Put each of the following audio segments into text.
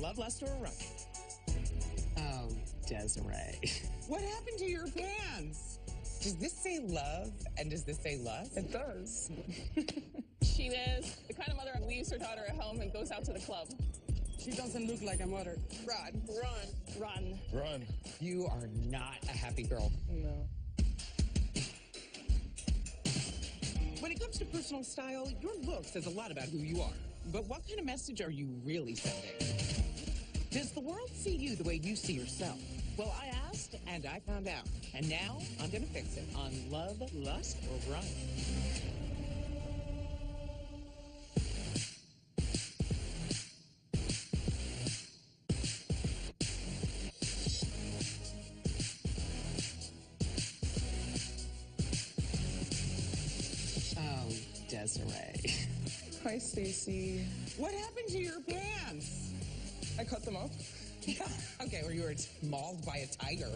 love, lust, or a run? Oh, Desiree. What happened to your pants? Does this say love and does this say lust? It does. She is the kind of mother who leaves her daughter at home and goes out to the club. She doesn't look like a mother. Run, run, run. Run. You are not a happy girl. No. When it comes to personal style, your look says a lot about who you are. But what kind of message are you really sending? Does the world see you the way you see yourself? Well, I asked and I found out. And now I'm going to fix it on Love, Lust, or Run. Oh, Desiree. Hi, Stacy. What happened to your pants? I cut them off. Yeah. Okay, or you were mauled by a tiger.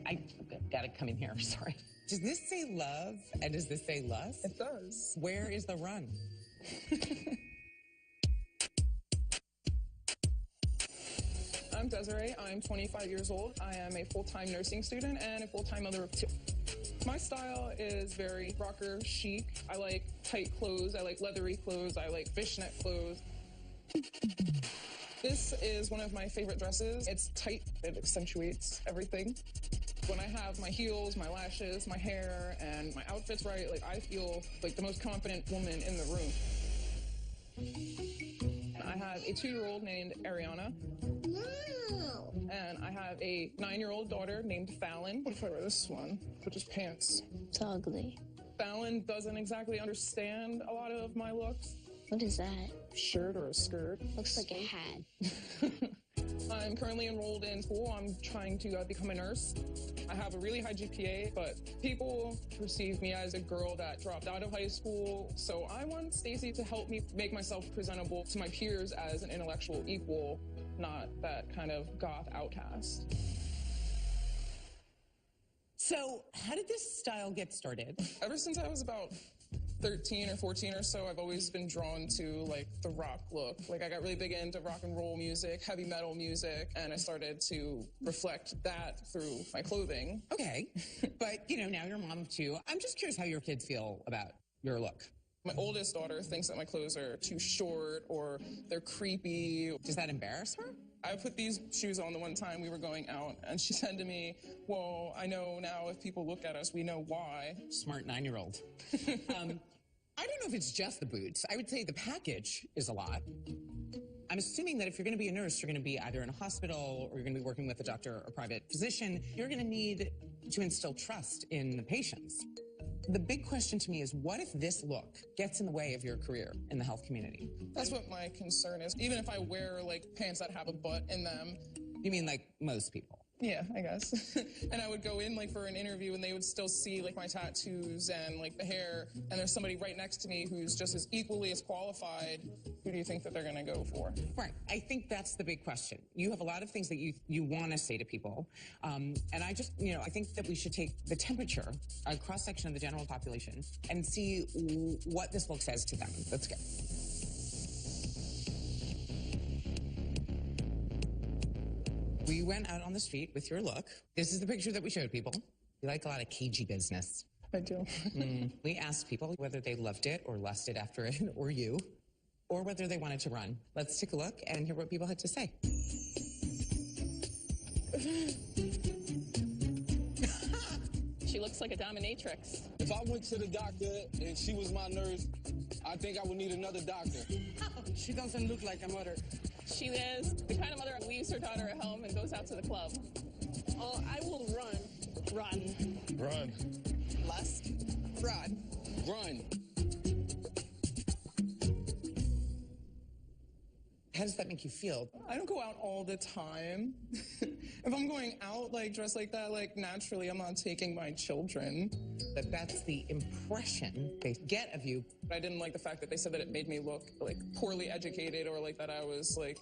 I gotta come in here, sorry. Does this say love and does this say lust? It does. Where is the run? I'm Desiree. I'm 25 years old. I am a full-time nursing student and a full-time mother of 2. My style is very rocker chic. I like tight clothes. I like leathery clothes. I like fishnet clothes. This is one of my favorite dresses. It's tight. It accentuates everything. When I have my heels, my lashes, my hair, and my outfits right, like I feel like the most confident woman in the room. I have a 2-year-old named Ariana. No. And I have a 9-year-old daughter named Fallon. What if I wear this one? Which is pants. It's ugly. Fallon doesn't exactly understand a lot of my looks. What is that? Shirt or a skirt. Looks like a hat. I'm currently enrolled in school. I'm trying to become a nurse. I have a really high GPA, but people perceive me as a girl that dropped out of high school. So I want Stacy to help me make myself presentable to my peers as an intellectual equal, not that kind of goth outcast. So how did this style get started? Ever since I was about 13 or 14 or so, I've always been drawn to like the rock look. Like I got really big into rock and roll music, heavy metal music, and I started to reflect that through my clothing. Okay, but you know, now you're a mom of 2. I'm just curious how your kids feel about your look. My oldest daughter thinks that my clothes are too short or they're creepy. Does that embarrass her? I put these shoes on the one time we were going out, and she said to me, well, I know now if people look at us, we know why. Smart 9-year-old. I don't know if it's just the boots. I would say the package is a lot. I'm assuming that if you're going to be a nurse, you're going to be either in a hospital or you're going to be working with a doctor or private physician. You're going to need to instill trust in the patients. The big question to me is, what if this look gets in the way of your career in the health community? That's what my concern is. Even if I wear like pants that have a butt in them. You mean like most people? Yeah, I guess. And I would go in like for an interview and they would still see like my tattoos and like the hair, and there's somebody right next to me who's just as equally as qualified. Who do you think that they're going to go for? Right. I think that's the big question. You have a lot of things that you want to say to people. And I just, I think that we should take the temperature, a cross-section of the general population, and see what this look says to them. Let's go. We went out on the street with your look. This is the picture that we showed people. You like a lot of cagey business. I do. We asked people whether they loved it or lusted after it, or you, or whether they wanted to run. Let's take a look and hear what people had to say. She looks like a dominatrix. If I went to the doctor and she was my nurse, I think I would need another doctor. She doesn't look like a mother. She is the kind of mother who leaves her daughter at home and goes out to the club. Oh, I will run. Run. Run. Lust. Run. Run. How does that make you feel? I don't go out all the time. If I'm going out like dressed like that, like naturally I'm not taking my children. But that's the impression they get of you. I didn't like the fact that they said that it made me look like poorly educated or like that I was like,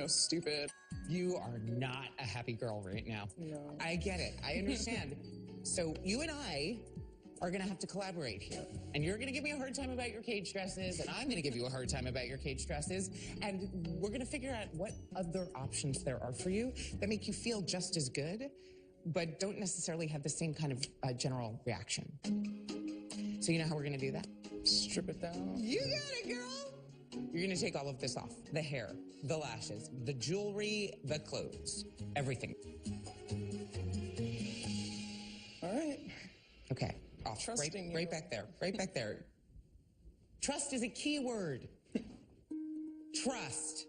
stupid. You are not a happy girl right now. No. I get it. I understand. So you and I are going to have to collaborate here. And you're going to give me a hard time about your cage dresses, and I'm going to give you a hard time about your cage dresses. And we're going to figure out what other options there are for you that make you feel just as good, but don't necessarily have the same kind of general reaction. So you know how we're going to do that? Strip it down. You got it, girl. You're going to take all of this off. The hair, the lashes, the jewelry, the clothes, everything. All right. Okay. Off. Trusting right you. back there. Right back there. Trust is a key word. Trust.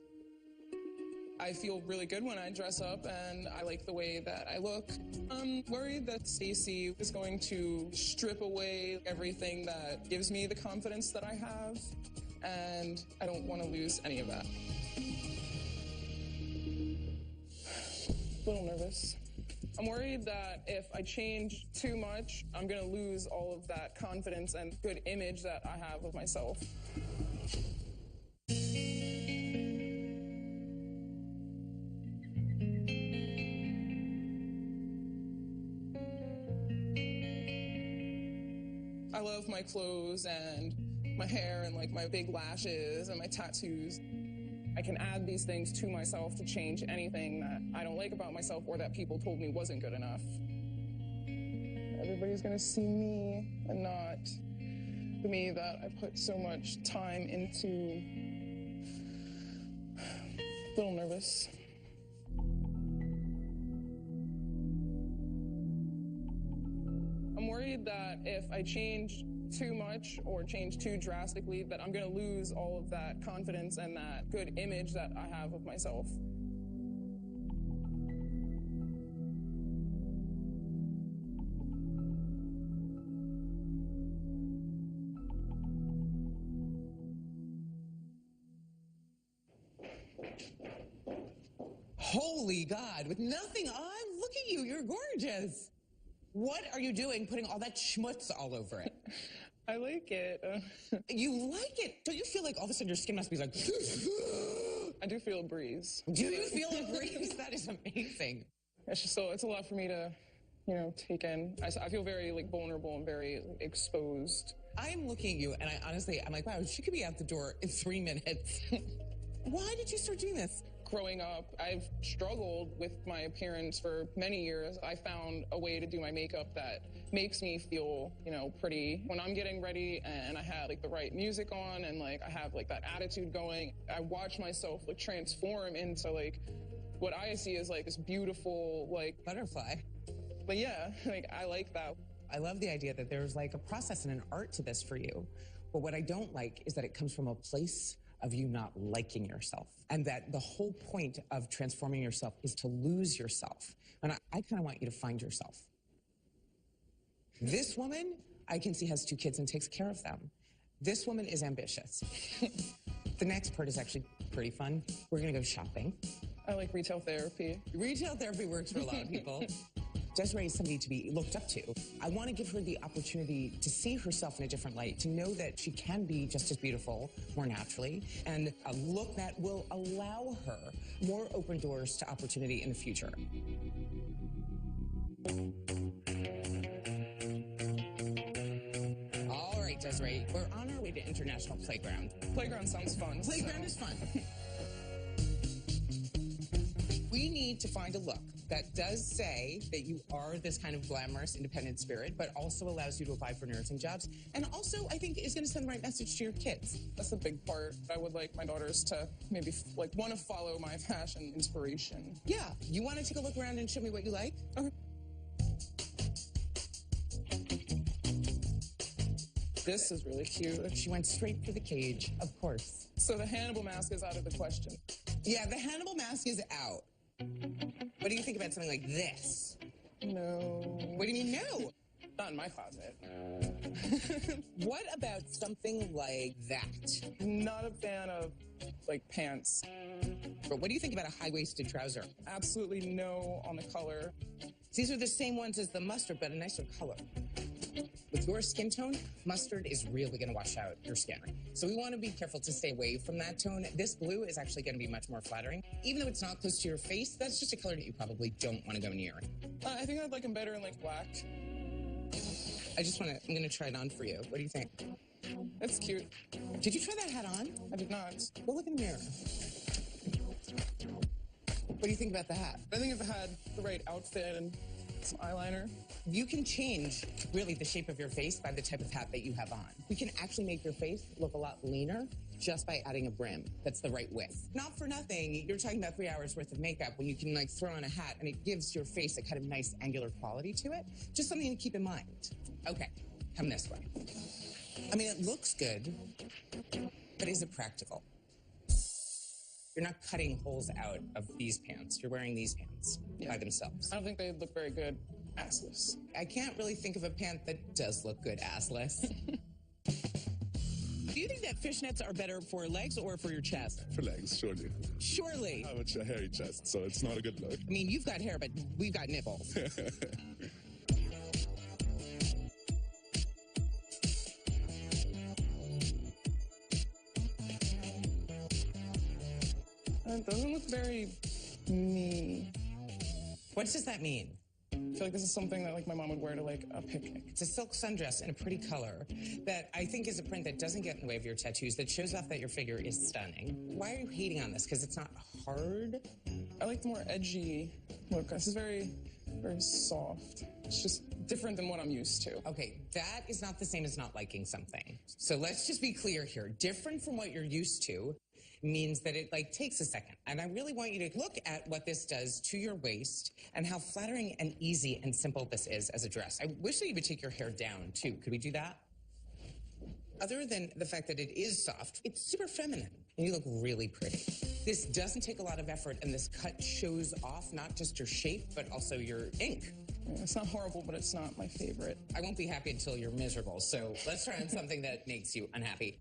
I feel really good when I dress up, and I like the way that I look. I'm worried that Stacey is going to strip away everything that gives me the confidence that I have, and I don't want to lose any of that. A little nervous. I'm worried that if I change too much, I'm going to lose all of that confidence and good image that I have of myself. I love my clothes and my hair and like my big lashes and my tattoos. I can add these things to myself to change anything that I don't like about myself or that people told me wasn't good enough. Everybody's gonna see me and not the me that I put so much time into. A little nervous. I'm worried that if I change too much or change too drastically, that I'm going to lose all of that confidence and that good image that I have of myself. Holy God, with nothing on? Look at you, you're gorgeous. What are you doing putting all that schmutz all over it? I like it. You like it? Don't you feel like all of a sudden your skin must be like... I do feel a breeze. Do you feel a breeze? That is amazing. It's just so, it's a lot for me to, take in. I feel very like vulnerable and very exposed. I'm looking at you and I'm like, wow, she could be out the door in 3 minutes. Why did you start doing this? Growing up, I've struggled with my appearance for many years. I found a way to do my makeup that makes me feel, pretty. When I'm getting ready and I have like the right music on and like I have like that attitude going, I watch myself like transform into like what I see as like this beautiful like Butterfly. But yeah, like I like that. I love the idea that there's like a process and an art to this for you. But what I don't like is that it comes from a place of you not liking yourself. And that the whole point of transforming yourself is to lose yourself. And I kind of want you to find yourself. This woman, I can see has 2 kids and takes care of them. This woman is ambitious. The next part is actually pretty fun. We're gonna go shopping. I like retail therapy. Retail therapy works for a lot of people. Desiree is somebody to be looked up to. I want to give her the opportunity to see herself in a different light, to know that she can be just as beautiful more naturally, and a look that will allow her more open doors to opportunity in the future. All right, Desiree, we're on our way to International Playground. Playground sounds fun. Playground is fun. We need to find a look that does say that you are this kind of glamorous, independent spirit, but also allows you to apply for nursing jobs. And also, I think, is going to send the right message to your kids. That's the big part. I would like my daughters to maybe want to follow my fashion inspiration. Yeah. You want to take a look around and show me what you like? Okay. This is really cute. She went straight for the cage, of course. So the Hannibal mask is out of the question. Yeah, the Hannibal mask is out. What do you think about something like this? No. What do you mean, no? Not in my closet. What about something like that? Not a fan of, pants. But what do you think about a high-waisted trouser? Absolutely no on the color. These are the same ones as the mustard, but a nicer color. With your skin tone, mustard is really going to wash out your skin. So we want to be careful to stay away from that tone. This blue is actually going to be much more flattering. Even though it's not close to your face, that's just a color that you probably don't want to go near. I think I'd like them better in, black. I'm gonna try it on for you. What do you think? That's cute. Did you try that hat on? I did not. Go look in the mirror. What do you think about the hat? I think if I had the right outfit and some eyeliner. You can change really the shape of your face by the type of hat that you have on. We can actually make your face look a lot leaner just by adding a brim that's the right width. Not for nothing, you're talking about 3 hours worth of makeup when you can like throw on a hat and it gives your face a kind of nice angular quality to it. Just something to keep in mind. Okay, come this way. I mean, it looks good, but is it practical? You're not cutting holes out of these pants. You're wearing these pants by themselves. I don't think they'd look very good assless. I can't really think of a pant that does look good assless. Do you think that fishnets are better for legs or for your chest? For legs, surely. Surely. I have a hairy chest, so it's not a good look. I mean, you've got hair, but we've got nipples. It doesn't look very me. What does that mean? I feel like this is something that like my mom would wear to like a picnic. It's a silk sundress in a pretty color that I think is a print that doesn't get in the way of your tattoos, that shows off that your figure is stunning. Why are you hating on this? Because it's not hard? I like the more edgy look. This is very, very soft. It's just different than what I'm used to. Okay, that is not the same as not liking something. So let's just be clear here. Different from what you're used to means that it like takes a second. And I really want you to look at what this does to your waist and how flattering and easy and simple this is as a dress. I wish that you would take your hair down too. Could we do that? Other than the fact that it is soft, it's super feminine and you look really pretty. This doesn't take a lot of effort and this cut shows off not just your shape, but also your ink. It's not horrible, but it's not my favorite. I won't be happy until you're miserable. So let's try on something that makes you unhappy.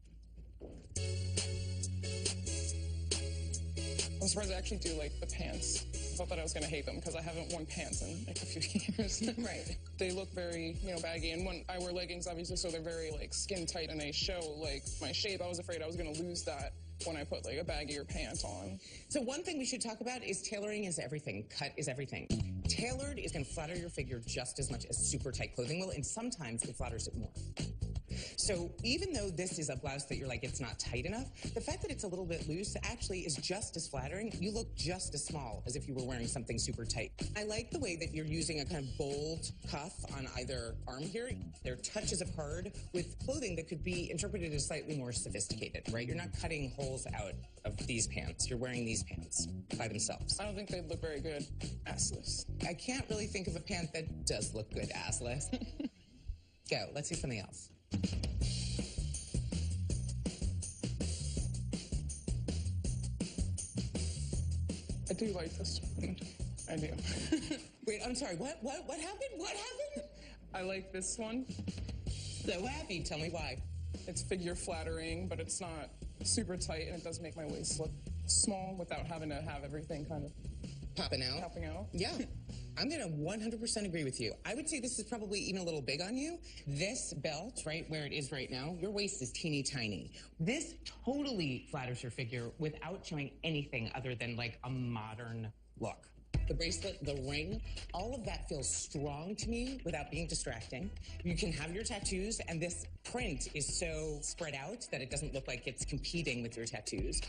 I'm surprised I actually do like the pants. I thought that I was going to hate them because I haven't worn pants in like a few years. Right. They look very, baggy. And when I wear leggings, obviously, so they're very like skin tight and they show like my shape. I was afraid I was going to lose that when I put like a baggier pant on. So one thing we should talk about is tailoring is everything. Cut is everything. Tailored is going to flatter your figure just as much as super tight clothing will, and sometimes it flatters it more. So even though this is a blouse that you're like, it's not tight enough, the fact that it's a little bit loose actually is just as flattering. You look just as small as if you were wearing something super tight. I like the way that you're using a kind of bold cuff on either arm here. There are touches of hard with clothing that could be interpreted as slightly more sophisticated, right? You're not cutting holes out of these pants. You're wearing these pants by themselves. I don't think they'd look very good assless. I can't really think of a pant that does look good assless. Go, let's see something else. I do like this one. I do. Wait, I'm sorry. What happened? What happened? I like this one. So happy. Tell me why. It's figure flattering, but it's not super tight, and it does make my waist look small without having to have everything kind of Popping out. popping out. Yeah. I'm going to 100% agree with you. I would say this is probably even a little big on you. This belt, right where it is right now, your waist is teeny tiny. This totally flatters your figure without showing anything other than like a modern look. The bracelet, the ring, all of that feels strong to me without being distracting. You can have your tattoos, and this print is so spread out that it doesn't look like it's competing with your tattoos.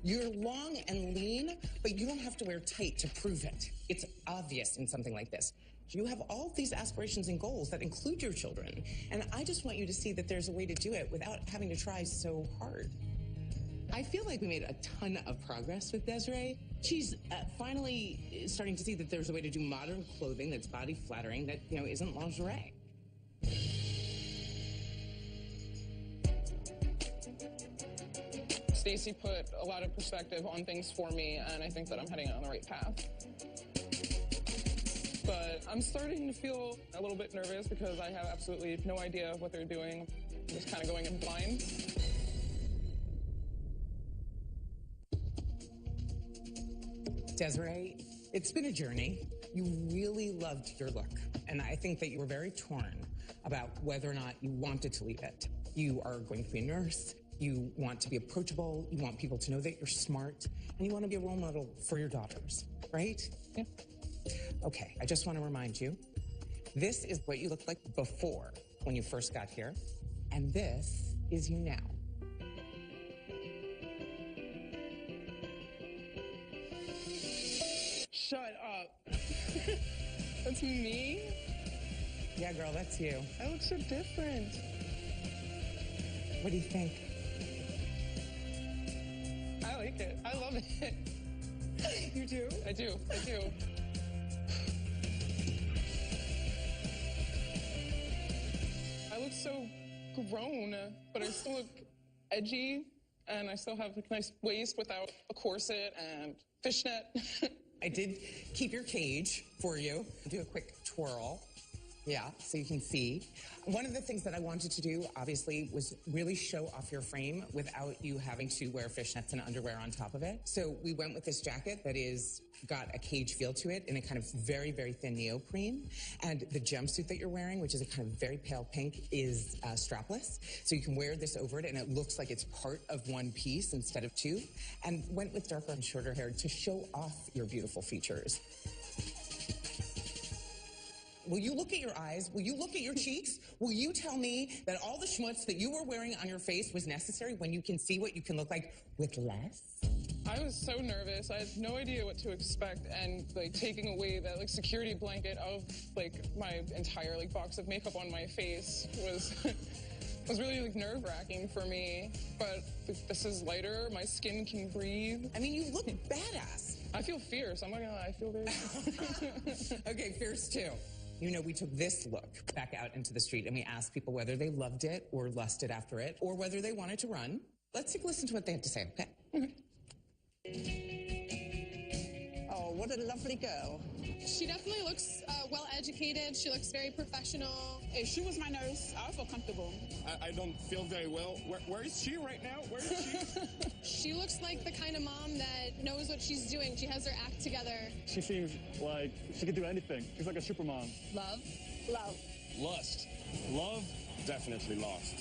You're long and lean, but you don't have to wear tight to prove it. It's obvious in something like this. You have all of these aspirations and goals that include your children, and I just want you to see that there's a way to do it without having to try so hard. I feel like we made a ton of progress with Desiree. She's finally starting to see that there's a way to do modern clothing that's body flattering that, isn't lingerie. Stacy put a lot of perspective on things for me, and I think that I'm heading on the right path. But I'm starting to feel a little bit nervous because I have absolutely no idea what they're doing. I'm just kind of going in blind. Desiree, it's been a journey. You really loved your look, and I think that you were very torn about whether or not you wanted to leave it. You are going to be a nurse. You want to be approachable. You want people to know that you're smart, and you want to be a role model for your daughters, right? Yeah. Okay, I just want to remind you, this is what you looked like before when you first got here. And this is you now. Shut up. That's me? Yeah, girl, that's you. I look so different. What do you think? I like it. I love it. You do? I do. I look so grown, but I still look edgy, and I still have a nice waist without a corset and fishnet. I did keep your cage for you. Do a quick twirl. Yeah, so you can see. One of the things that I wanted to do, obviously, was really show off your frame without you having to wear fishnets and underwear on top of it. So we went with this jacket that got a cage feel to it in a kind of very, very thin neoprene. And the jumpsuit that you're wearing, which is a kind of very pale pink, is strapless. So you can wear this over it and it looks like it's part of one piece instead of two. And went with darker and shorter hair to show off your beautiful features. Will you look at your eyes? Will you look at your cheeks? Will you tell me that all the schmutz that you were wearing on your face was necessary when you can see what you can look like with less? I was so nervous. I had no idea what to expect, and like taking away that like security blanket of like my entire like box of makeup on my face was was really like nerve-wracking for me. But this is lighter. My skin can breathe. I mean, you look badass. I feel fierce. I'm not gonna lie. I feel very. Okay, fierce too. You know, we took this look back out into the street and we asked people whether they loved it or lusted after it or whether they wanted to run. Let's take a listen to what they have to say, okay? Oh, what a lovely girl. She definitely looks well-educated. She looks very professional. If she was my nurse, I would feel comfortable. I don't feel very well. Where is she right now? Where is she? She looks like the kind of mom that knows what she's doing. She has her act together. She seems like she could do anything. She's like a super mom. Love? Love. Lust. Love? Definitely lost.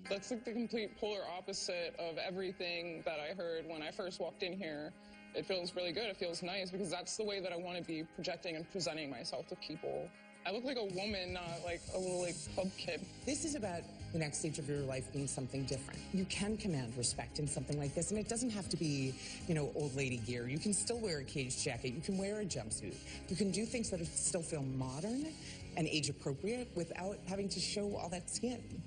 That's like the complete polar opposite of everything that I heard when I first walked in here. It feels really good. It feels nice because that's the way that I want to be projecting and presenting myself to people. I look like a woman, not like a little like club kid. This is about the next stage of your life being something different. You can command respect in something like this, and it doesn't have to be, you know, old lady gear. You can still wear a cage jacket. You can wear a jumpsuit. You can do things that still feel modern and age appropriate without having to show all that skin.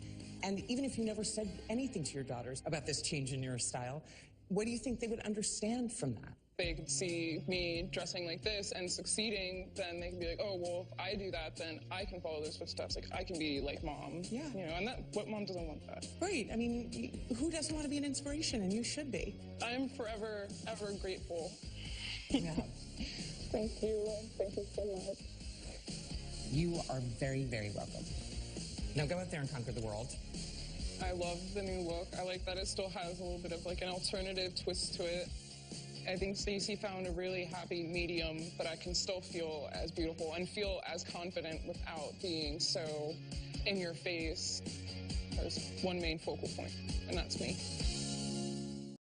And even if you never said anything to your daughters about this change in your style, what do you think they would understand from that? They could see me dressing like this and succeeding, then they can be like, oh, well, if I do that, then I can follow those footsteps. Like, I can be like mom. Yeah. You know, and what mom doesn't want that? Right. I mean, who doesn't want to be an inspiration? And you should be. I'm forever, ever grateful. Yeah. Thank you. Thank you so much. You are very, very welcome. Now go out there and conquer the world. I love the new look. I like that it still has a little bit of like an alternative twist to it. I think Stacey found a really happy medium that I can still feel as beautiful and feel as confident without being so in your face. There's one main focal point, and that's me.